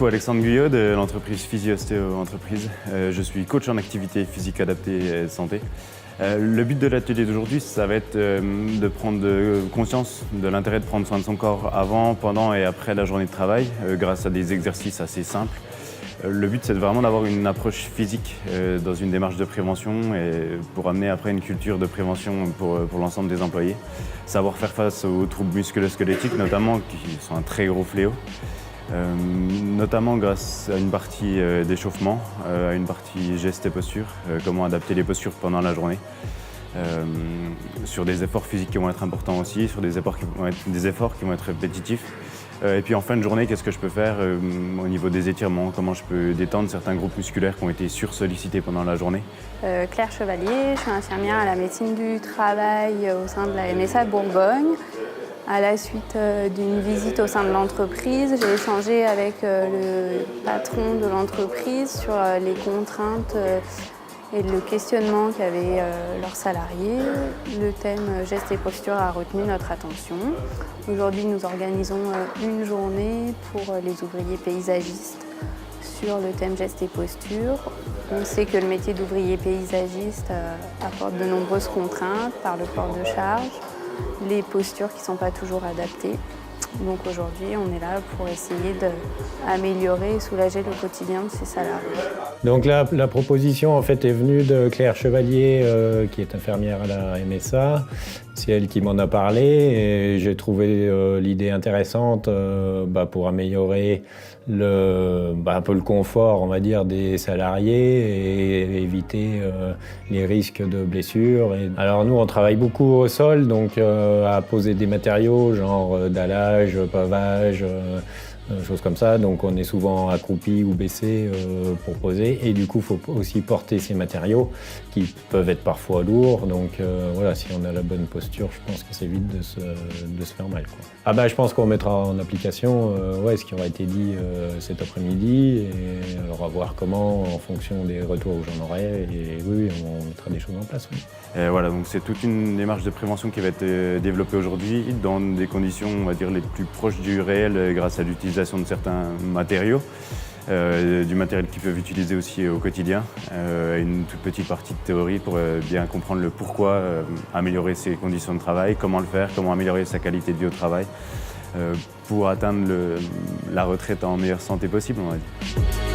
coup Alexandre Guyot de l'entreprise Physio-Ostéo Entreprise. Je suis coach en activité physique adaptée et santé. Le but de l'atelier d'aujourd'hui, ça va être de prendre conscience de l'intérêt de prendre soin de son corps avant, pendant et après la journée de travail grâce à des exercices assez simples. Le but, c'est vraiment d'avoir une approche physique dans une démarche de prévention et pour amener après une culture de prévention pour l'ensemble des employés. Savoir faire face aux troubles musculo-squelettiques notamment, qui sont un très gros fléau. Notamment grâce à une partie d'échauffement, à une partie gestes et postures, comment adapter les postures pendant la journée. Sur des efforts physiques qui vont être importants aussi, sur des efforts qui vont être répétitifs. Et puis en fin de journée, qu'est-ce que je peux faire au niveau des étirements, comment je peux détendre certains groupes musculaires qui ont été sursollicités pendant la journée. Claire Chevalier, je suis infirmière à la médecine du travail au sein de la MSA Bourgogne. À la suite d'une visite au sein de l'entreprise, j'ai échangé avec le patron de l'entreprise sur les contraintes et le questionnement qu'avaient leurs salariés. Le thème gestes et postures a retenu notre attention. Aujourd'hui, nous organisons une journée pour les ouvriers paysagistes sur le thème gestes et postures. On sait que le métier d'ouvrier paysagiste apporte de nombreuses contraintes par le port de charge, les postures qui ne sont pas toujours adaptées. Donc aujourd'hui, on est là pour essayer d'améliorer et soulager le quotidien de ces salariés. Donc la proposition en fait est venue de Claire Chevalier, qui est infirmière à la MSA. C'est elle qui m'en a parlé et j'ai trouvé l'idée intéressante pour améliorer un peu le confort, on va dire, des salariés et éviter les risques de blessures. Alors nous, on travaille beaucoup au sol, donc à poser des matériaux genre dallage, pavage, choses comme ça. Donc on est souvent accroupi ou baissé pour poser. Et du coup, il faut aussi porter ces matériaux qui peuvent être parfois lourds. Donc voilà, si on a la bonne posture, je pense que c'est vite de se faire mal, quoi. Je pense qu'on mettra en application ce qui aura été dit cet après-midi. Et on va voir comment, en fonction des retours où j'en aurai. Et oui, on mettra des choses en place. Oui. Et voilà, donc c'est toute une démarche de prévention qui va être développée aujourd'hui dans des conditions, on va dire, les plus proches du réel grâce à l'utilisation de certains matériaux, du matériel qu'ils peuvent utiliser aussi au quotidien, une toute petite partie de théorie pour bien comprendre le pourquoi améliorer ses conditions de travail, comment le faire, comment améliorer sa qualité de vie au travail pour atteindre la retraite en meilleure santé possible, on va dire.